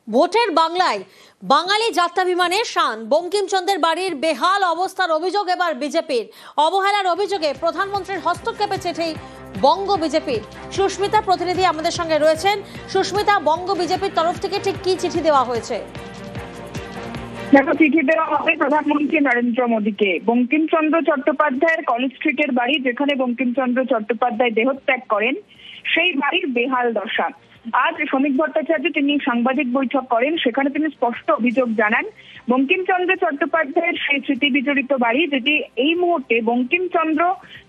ভোটের বাংলায় বাঙালি যাত্রা বিমানের শান বঙ্কিমচন্দ্রের বাড়ির বেহাল অবস্থার অভিযোগ এবার বিজেপির। অবহেলার অভিযোগে প্রধানমন্ত্রীর হস্তক্ষেপে চিঠি বঙ্গ বিজেপির। সুস্মিতা প্রতিনিধি আমাদের সঙ্গে রয়েছেন। সুস্মিতা, বঙ্গ বিজেপির তরফ থেকে ঠিক কি চিঠি দেওয়া হয়েছে? দেখো, চিঠি দেওয়া হবে প্রধানমন্ত্রী নরেন্দ্র মোদীকে। বঙ্কিমচন্দ্র চট্টোপাধ্যায়ের কলেজ স্ট্রিটের বাড়ি, যেখানে বঙ্কিমচন্দ্র চট্টোপাধ্যায় দেহত্যাগ করেন, সেই বাড়ির বেহাল দশা। আজ শ্রমিক ভট্টাচার্য তিনি সাংবাদিক বৈঠক করেন, সেখানে তিনি স্পষ্ট অভিযোগ জানান বঙ্কিমচন্দ্র চট্টোপাধ্যায়ের সেই স্মৃতি বিজড়িত বাড়ি, যেটি এই মুহূর্তে বঙ্কিমচন্দ্র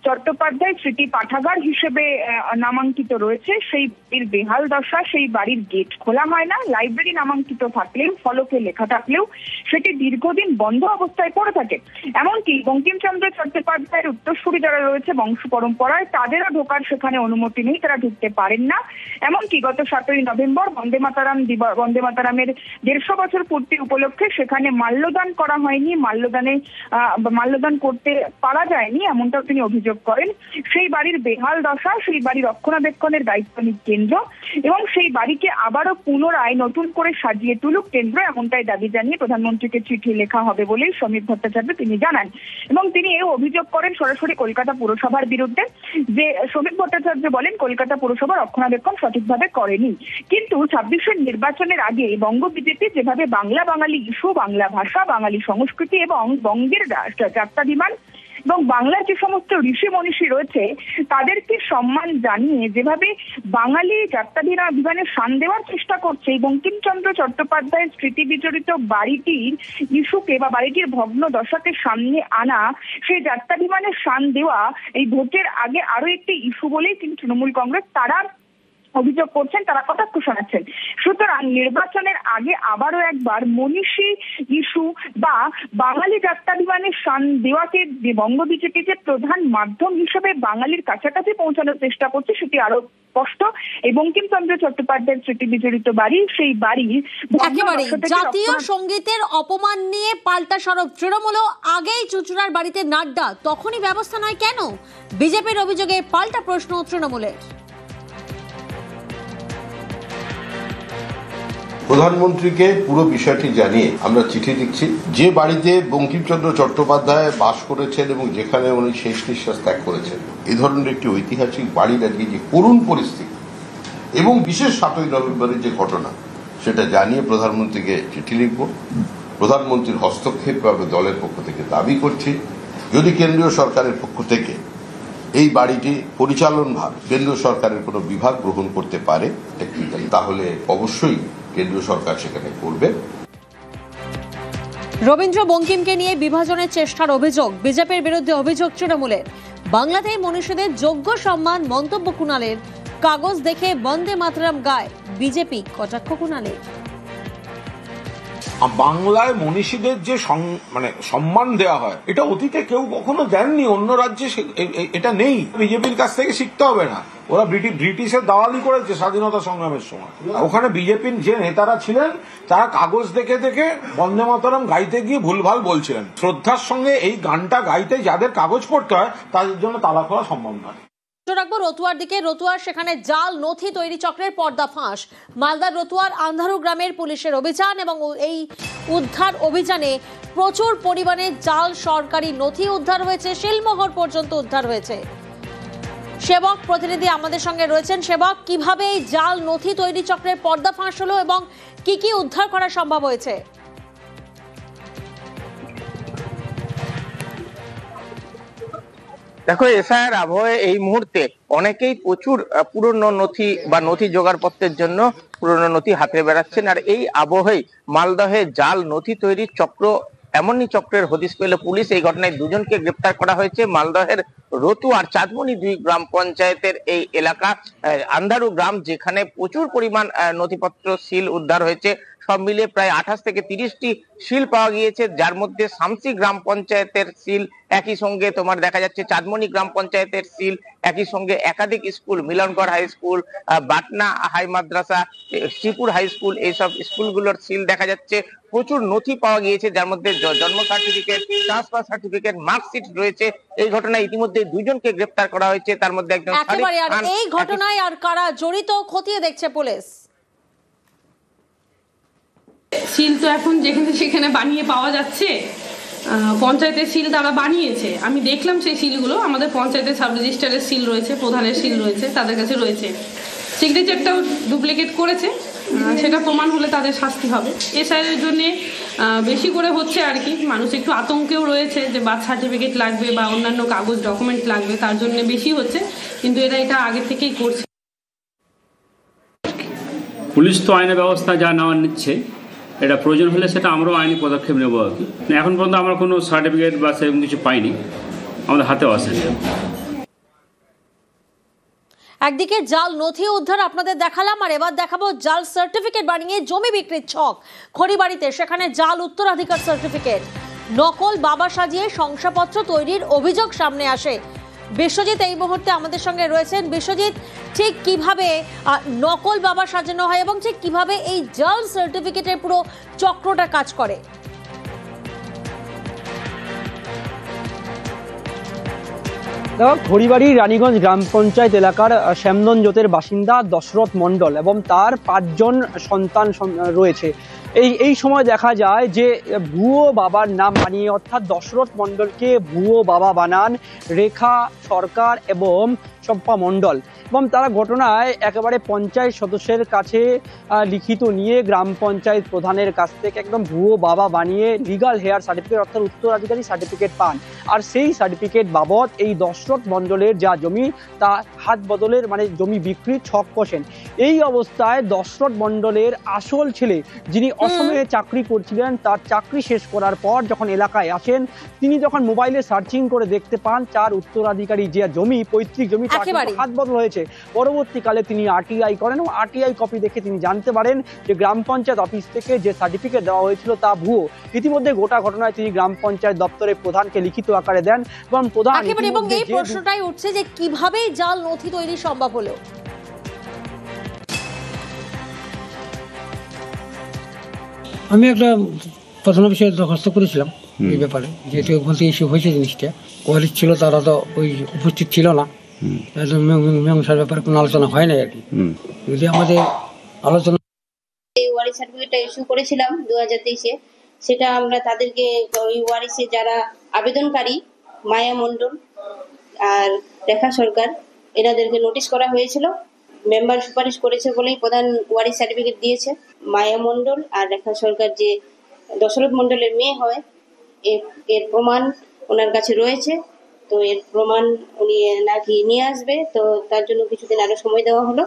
চট্টোপাধ্যায় স্মৃতি পাঠাগার হিসেবে নামাঙ্কিত রয়েছে, সেই বাড়ির বেহাল দশা। সেই বাড়ির গেট খোলা হয় না, লাইব্রেরি নামাঙ্কিত থাকলেও, ফলকে লেখা থাকলেও সেটি দীর্ঘদিন বন্ধ অবস্থায় পড়ে থাকে। এমনকি বঙ্কিমচন্দ্র চট্টোপাধ্যায়ের উত্তরসূরি যারা রয়েছে বংশ পরম্পরায়, তাদেরও ঢোকার সেখানে অনুমতি নেই, তারা ঢুকতে পারেন না। এমনকি গত 7ই নভেম্বর বন্দে মাতারামের 150 বছর পূর্তি উপলক্ষে সেখানে মাল্যদান করা হয়নি, মাল্যদান করতে পারা যায়নি, এমনটাও তিনি অভিযোগ করেন। সেই বাড়ির বেহাল দশা, সেই বাড়ি রক্ষণাবেক্ষণের দায়িত্ব নিক কেন্দ্র এবং সেই বাড়িকে আবারও পুনরায় নতুন করে সাজিয়ে তুলুক কেন্দ্র, এমনটাই দাবি জানিয়ে প্রধানমন্ত্রীকে চিঠি লেখা হবে বলেই শ্রমিক ভট্টাচার্য তিনি জানান। এবং তিনি এও অভিযোগ করেন সরাসরি কলকাতা পুরসভার বিরুদ্ধে, যে শ্রমিক ভট্টাচার্য বলেন কলকাতা পুরসভা রক্ষণাবেক্ষণ সঠিকভাবে করেনি। কিন্তু 26-এর নির্বাচনের আগে বঙ্গ বিজেপি যেভাবে বাঙালি ইস্যু, বাংলা ভাষা, বাঙালি সংস্কৃতি এবং বঙ্গের যাত্রা বিমান এবং বাংলার যে সমস্ত ঋষি মনীষী রয়েছে তাদেরকে সম্মান জানিয়ে যেভাবে বাঙালি যাত্রা বিমানের শান দেওয়ার চেষ্টা করছে, এই বঙ্কিমচন্দ্র চট্টোপাধ্যায়ের স্মৃতি বিজড়িত বাড়িটির ইস্যুকে বা বাড়িটির ভগ্ন দশাকে সামনে আনা, সেই যাত্রা বিমানের শান দেওয়া এই ভোটের আগে আরো একটি ইস্যু বলেই কিন্তু তৃণমূল কংগ্রেস তারা অভিযোগ করছেন, তারা কটাক্ষ শোনাচ্ছেন। সুতরাং নির্বাচনের আগে আবারও একবার মনীষী ইস্যু বা বাঙালি যাত্রা বিমানের শান দেওয়াকে বঙ্গ বিজেপি যে প্রধান মাধ্যম হিসেবে বাঙালির কাছাকাছি পৌঁছানোর চেষ্টা করছে, সেটি আরো স্পষ্ট। এই বঙ্কিমচন্দ্র চট্টোপাধ্যায়ের স্মৃতি বিজড়িত বাড়ি, সেই বাড়ি একেবারে জাতীয় সঙ্গীতের অপমান নিয়ে পাল্টা সরব তৃণমূলও। আগেই চুঁচুড়ার বাড়িতে নাড্ডা, তখনই ব্যবস্থা নয় কেন? বিজেপির অভিযোগে পাল্টা প্রশ্ন তৃণমূলের। প্রধানমন্ত্রীকে পুরো বিষয়টি জানিয়ে আমরা চিঠি লিখছি। যে বাড়িতে বঙ্কিমচন্দ্র চট্টোপাধ্যায় বাস করেছেন এবং যেখানে উনি শেষ নিঃশ্বাস ত্যাগ করেছেন, এই ধরনের একটি ঐতিহাসিক বাড়ি দাঁড়িয়ে যে করুণ পরিস্থিতি এবং বিশেষ 7ই নভেম্বরের যে ঘটনা, সেটা জানিয়ে প্রধানমন্ত্রীকে চিঠি লিখব। প্রধানমন্ত্রীর হস্তক্ষেপ পাবে দলের পক্ষ থেকে দাবি করছি। যদি কেন্দ্রীয় সরকারের পক্ষ থেকে এই বাড়িটি পরিচালনভার কেন্দ্রীয় সরকারের কোনো বিভাগ গ্রহণ করতে পারে, তাহলে অবশ্যই কেন্দ্রীয় সরকার সেখানে করবে। রবীন্দ্র বঙ্কিমকে নিয়ে বিভাজনের চেষ্টার অভিযোগ বিজেপির বিরুদ্ধে অভিযোগ তৃণমূলের। বাংলাতে মনীষীদের যোগ্য সম্মান মন্তব্য কুণালের। কাগজ দেখে বন্দে মাতরম গায় বিজেপি, কটাক্ষ কুণালের। বাংলায় মনীষীদের যে সম্মান দেওয়া হয়, এটা অতীতে কেউ কখনো দেননি, অন্য রাজ্যে এটা নেই। বিজেপির কাছ থেকে শিখতে হবে না, ওরা ব্রিটিশের দালালি করেছে স্বাধীনতা সংগ্রামের সময়। ওখানে বিজেপির যে নেতারা ছিলেন তারা কাগজ দেখে দেখে বন্দে মাতরম গাইতে গিয়ে ভুলভাল বলছিলেন। শ্রদ্ধার সঙ্গে এই গানটা গাইতে যাদের কাগজ পড়তে হয় তাদের জন্য তালা খোলা সম্ভব নয়। রাখবো রতুয়ার দিকে। রতুয়ার সেখানে জাল নথি তৈরি চক্রের পর্দা ফাঁস। মালদার রতুয়ার আন্ধারু গ্রামের পুলিশের অভিযান এবং এই উদ্ধার অভিযানে প্রচুর পরিমাণে জাল সরকারি নথি উদ্ধার হয়েছে, শিলমোহর পর্যন্ত উদ্ধার হয়েছে। সেবক প্রতিনিধি আমাদের সঙ্গে রয়েছেন। সেবক, কিভাবে এই জাল নথি তৈরি চক্রের পর্দা ফাঁস হলো এবং কি কি উদ্ধার করা সম্ভব হয়েছে? দেখো, এসআইআর আবহে এই মুহূর্তে অনেকেই প্রচুর পুরনো নথি বা নথি জোগাড়পত্রের জন্য পুরনো নথি হাতে বেড়াচ্ছেন। আর এই আবহেই মালদহে জাল নথি তৈরির চক্র, এমনই চক্রের হদিশ পেল পুলিশ। এই ঘটনায় দুজনকে গ্রেপ্তার করা হয়েছে। মালদহের রতুয়ার চাঁদমণি 2 গ্রাম পঞ্চায়েতের এই এলাকা আন্ধারু গ্রাম, যেখানে প্রচুর পরিমাণ নথিপত্র সিল উদ্ধার হয়েছে। সব মিলিয়ে প্রায় 28 থেকে 30টি সিল পাওয়া গিয়েছে, যার মধ্যে শামসি গ্রাম পঞ্চায়েতের সিল, একই সঙ্গে তোমার দেখা যাচ্ছে চাঁদমণি গ্রাম পঞ্চায়েতের সিল, একই সঙ্গে একাধিক school, Milongarh high school, Batna high মাদ্রাসা, শ্রীপুর হাই স্কুল, এইসব স্কুলগুলোর সিল দেখা যাচ্ছে। প্রচুর নথি পাওয়া গিয়েছে, যার মধ্যে জন্ম সার্টিফিকেট, ট্রান্সফার সার্টিফিকেট, মার্কশিট রয়েছে। এই ঘটনায় ইতিমধ্যে 2জনকে গ্রেপ্তার করা হয়েছে, তার মধ্যে একজন। এই ঘটনায় আর কারা জড়িত খতিয়ে দেখছে পুলিশ? সিল তো এখন যেখানে সেখানে বানিয়ে পাওয়া যাচ্ছে। পঞ্চায়েতের সিল তারা বানিয়েছে, আমি দেখলাম সেই সিলগুলো। আমাদের পঞ্চায়েতের সাব রেজিস্ট্রারের সিল রয়েছে, প্রধানের সিল রয়েছে, তাদের কাছে রয়েছে। সিগনেচারটাও ডুপ্লিকেট করেছে, সেটা প্রমাণ হলে তাদের শাস্তি হবে। এসআইয়ের জন্যে বেশি করে হচ্ছে আর কি, মানুষ একটু আতঙ্কেও রয়েছে যে বার্থ সার্টিফিকেট লাগবে বা অন্যান্য কাগজ ডকুমেন্ট লাগবে, তার জন্য বেশি হচ্ছে, কিন্তু এরা এটা আগে থেকেই করছে। পুলিশ তো আইনের ব্যবস্থা যা নেওয়ার নিচ্ছে, এটা প্রয়োজন হলে সেটা আমরাও আইনি পদক্ষেপ নেবো আর কি। এখন পর্যন্ত আমরা কোনো সার্টিফিকেট বা সেরকম কিছু পাইনি, আমাদের হাতেও আসেনি। একদিকে জাল নথি উদ্ধার আপনাদের দেখালাম, আর এবার দেখাবো জাল সার্টিফিকেট বানিয়ে জমি বিক্রির ছক খড়িবাড়িতে। সেখানে জাল উত্তরাধিকার সার্টিফিকেট, নকল বাবা সাজিয়ে শংসাপত্র তৈরির অভিযোগ সামনে আসে। বিশ্বজিৎ এই মুহূর্তে আমাদের সঙ্গে রয়েছেন। বিশ্বজিৎ, ঠিক কিভাবে নকল বাবা সাজানো হয় এবং ঠিক কিভাবে এই জাল সার্টিফিকেটের পুরো চক্রটা কাজ করে? খড়িবাড়ি রানীগঞ্জ গ্রাম পঞ্চায়েত এলাকার শ্যামনঞ্জতের বাসিন্দা দশরথ মণ্ডল এবং তার 5 জন সন্তান রয়েছে। এই সময় দেখা যায় যে ভুয়ো বাবার নাম বানিয়ে, অর্থাৎ দশরথ মণ্ডলকে ভুয়ো বাবা বানান রেখা সরকার এবং শম্পা মণ্ডল, এবং তারা ঘটনায় একেবারে পঞ্চায়েত সদস্যের কাছে লিখিত নিয়ে গ্রাম পঞ্চায়েত প্রধানের কাছ থেকে একদম ভুয়ো বাবা বানিয়ে লিগাল হেয়ার সার্টিফিকেট অর্থাৎ উত্তরাধিকারী সার্টিফিকেট পান। আর সেই সার্টিফিকেট বাবদ এই দশরথ মণ্ডলের যা জমি তা হাত বদলের মানে জমি বিক্রির ছক কষেন। এই অবস্থায় দশরথ মণ্ডলের আসল ছেলে, যিনি অসমে চাকরি করছিলেন, তার চাকরি শেষ করার পর যখন এলাকায় আসেন, তিনি যখন মোবাইলে সার্চিং করে দেখতে পান তার উত্তরাধিকারী যে জমি, পৈতৃক জমি, হাত বদল হয়েছে। পরবর্তীকালে তিনি আরটিআই করেন এবং আরটিআই কপি দেখে তিনি জানতে পারেন যে গ্রাম পঞ্চায়েত অফিস থেকে যে সার্টিফিকেট দেওয়া হয়েছিল তা ভুয়ো। ইতিমধ্যে গোটা ঘটনায় তিনি গ্রাম পঞ্চায়েত দপ্তরের প্রধানকে লিখিত আকারে দেন এবং প্রধান এবং এই প্রশ্নটাই উঠছে যে কিভাবে জাল নথি তৈরি সম্ভব হলো। আমি একটা প্রধান বিষয়ে দরখাস্ত করেছিলাম এই ব্যাপারে, যেহেতু বলতে ইস্যু হয়েছে জিনিসটা, ওয়ারিশ ছিল তারা তো ওই উপস্থিত ছিল না, মীমাংসার ব্যাপারে কোনো আলোচনা হয় না আর কি। যদি আমাদের আলোচনা ওয়ারিশ সার্টিফিকেটটা ইস্যু করেছিলাম 2023-এ, সেটা আমরা তাদেরকে ওই ওয়ারিশে যারা আবেদনকারী মায়া মণ্ডল আর রেখা সরকার, এনাদেরকে নোটিশ করা হয়েছিল। মেম্বার সুপারিশ করেছে বলেই প্রধান ওয়ারিশ সার্টিফিকেট দিয়েছে। মায়া মণ্ডল আর রেখা সরকার যে দশরথ মণ্ডলের মেয়ে হয়, এর প্রমাণ ওনার কাছে রয়েছে। তো এর প্রমাণ উনি নাকি নিয়ে আসবে, তো তার জন্য কিছুদিন আরো সময় দেওয়া হলো।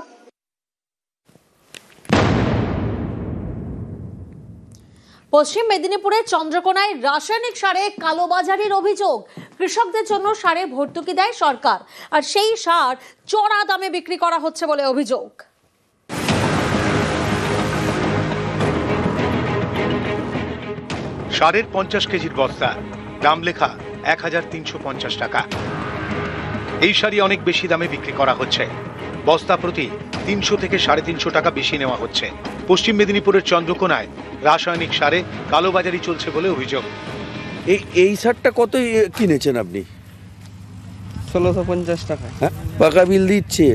পশ্চিম মেদিনীপুরের চন্দ্রকোনায় রাসায়নিক সারে কালোবাজারির অভিযোগ। কৃষকদের জন্য সারে ভর্তুকি দেয় সরকার, আর সেই সার চড়া দামে বিক্রি করা হচ্ছে বলে অভিযোগ। সারের 50 কেজির বস্তা, দাম লেখা 1350 টাকা। এই সারই অনেক বেশি দামে বিক্রি করা হচ্ছে। বস্তা প্রতি 300 থেকে 350 টাকা বেশি নেওয়া হচ্ছে। পশ্চিম মেদিনীপুরের চন্দ্রকোনায় রাসায়নিক সারে কালোবাজারি চলছে বলে অভিযোগ। এই সারটা কত কিনেছেন আপনি? 1650 টাকা। হ্যাঁ, পাকা বিল দিচ্ছে?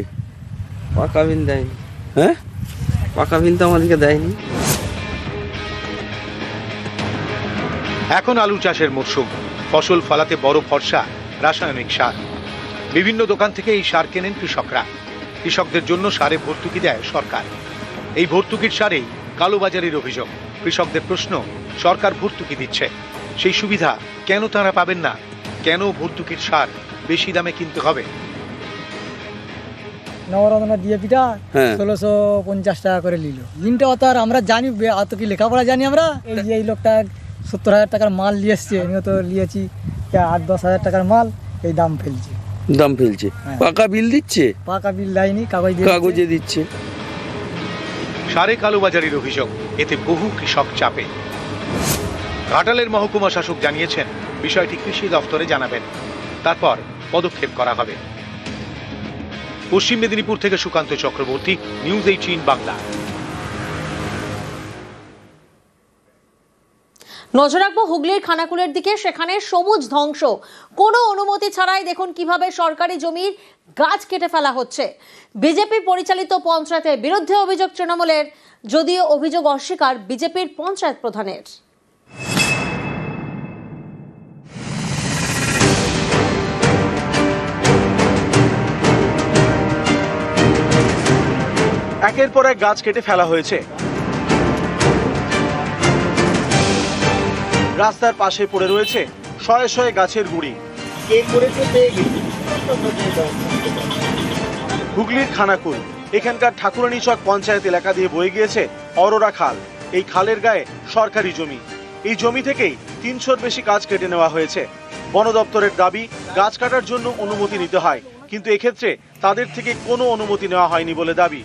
পাকা বিল দেয়নি। হ্যাঁ, পাকা বিল তো আমাদেরকে দেয়নি। এখন আলু চাষের মরশুম, ফসল ফলাতে বড় ভরসা রাসায়নিক সার। বিভিন্ন দোকান থেকে এই সার কেনেন কৃষকরা। কৃষকদের জন্য সারে ভর্তুকি দেয় সরকার। এই ভর্তুকির সারেই কালোবাজারির অভিযোগ। কৃষকদের প্রশ্ন, সরকার ভর্তুকি দিচ্ছে, সেই সুবিধা কেন তারা পাবেন না? কেন ভর্তুকির সার বেশি দামে কিনতে হবে? নবরত্ন ডিএপিটা 1650 টাকা করে নিল। দিনটা অত আর আমরা জানি, অত কি লেখাপড়া জানি আমরা? এই যে এই লোকটা 70,000 টাকার মাল নিয়ে এসছে, আমিও তো নিয়েছি 8-10 টাকার মাল, এই দাম ফেলছে। পাকা বিল দিচ্ছে? পাকা বিল দেয়নি, কাগজে দিচ্ছে। সারে কালোবাজারির অভিযোগ, এতে বহু কৃষক চাপে। ঘাটালের মহকুমা শাসক জানিয়েছেন বিষয়টি কৃষি দফতরে জানাবেন, তারপর পদক্ষেপ করা হবে। পশ্চিম মেদিনীপুর থেকে সুকান্ত চক্রবর্তী, নিউজ 18 বাংলা। নজর রাখবো হুগলির খানাকুলের দিকে, সেখানে সবুজ ধ্বংস, কোনো অনুমতি ছাড়াই দেখুন কিভাবে সরকারি জমির গাছ কেটে ফেলা হচ্ছে। বিজেপি পরিচালিত পঞ্চায়েতের বিরুদ্ধে অভিযোগ তৃণমূলের, যদিও অভিযোগ অস্বীকার বিজেপির পঞ্চায়েত প্রধানের। একের পর এক গাছ কেটে ফেলা হয়েছে। রাস্তার পাশে পড়ে রয়েছে শয়ে শয়ে গাছের গুঁড়ি। হুগলির খানাকুল, এখানকার ঠাকুরানী চক পঞ্চায়েত এলাকা দিয়ে বয়ে গিয়েছে অরোরা খাল। এই খালের গায়ে সরকারি জমি। এই জমি থেকেই 300-র বেশি গাছ কেটে নেওয়া হয়েছে। বন দপ্তরের দাবি গাছ কাটার জন্য অনুমতি নিতে হয়, কিন্তু এক্ষেত্রে তাদের থেকে কোনো অনুমতি নেওয়া হয়নি বলে দাবি।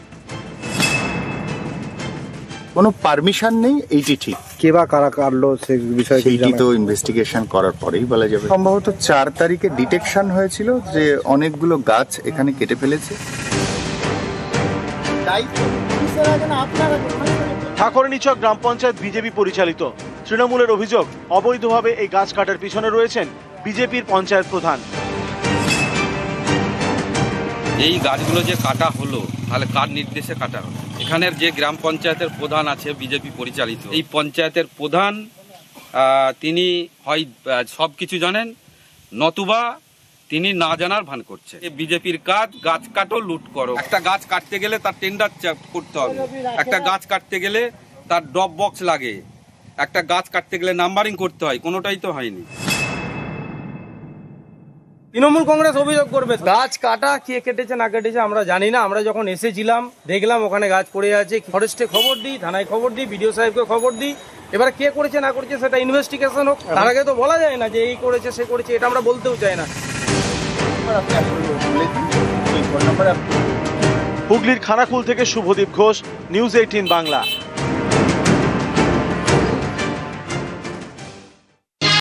কোনো পারমিশন নেই, এইটি ঠিক। কে বা কারা কাটলো সে বিষয়ে সেইটি তো ইনভেস্টিগেশন করার পরেই বলা যাবে। সম্ভবত 4 তারিখে ডিটেকশন হয়েছিল যে অনেকগুলো গাছ এখানে কেটে ফেলেছে। ঠাকুরানীচক গ্রাম পঞ্চায়েত বিজেপি পরিচালিত। তৃণমূলের অভিযোগ অবৈধভাবে এই গাছ কাটার পিছনে রয়েছেন বিজেপির পঞ্চায়েত প্রধান। এই গাছগুলো যে কাটা হলো, তাহলে কার নির্দেশে কাটা হলো? এখানের যে গ্রাম পঞ্চায়েতের প্রধান আছে বিজেপি পরিচালিত, এই পঞ্চায়েতের প্রধান তিনি হয় সব কিছু জানেন, নতুবা তিনি না জানার ভান করছে। বিজেপির কাজ গাছ কাটো, লুট করো। একটা গাছ কাটতে গেলে তার টেন্ডার করতে হবে, একটা গাছ কাটতে গেলে তার ড্রপ বক্স লাগে, একটা গাছ কাটতে গেলে নাম্বারিং করতে হয়, কোনোটাই তো হয়নি। তৃণমূল কংগ্রেস অভিযোগ করবে গাছ কাটা, কে কেটেছে না কেটেছে আমরা জানি না। আমরা যখন এসেছিলাম দেখলাম ওখানে গাছ পড়ে আছে, ফরেস্টে খবর দিই, থানায় খবর দিই, বিডিও সাহেবকে খবর দিই। এবার কে করেছে না করেছে সেটা ইনভেস্টিগেশন হোক, তার আগে তো বলা যায় না যে এই করেছে সে করেছে, এটা আমরা বলতেও চাই না। হুগলির খানাকুল থেকে শুভদীপ ঘোষ, নিউজ 18 বাংলা।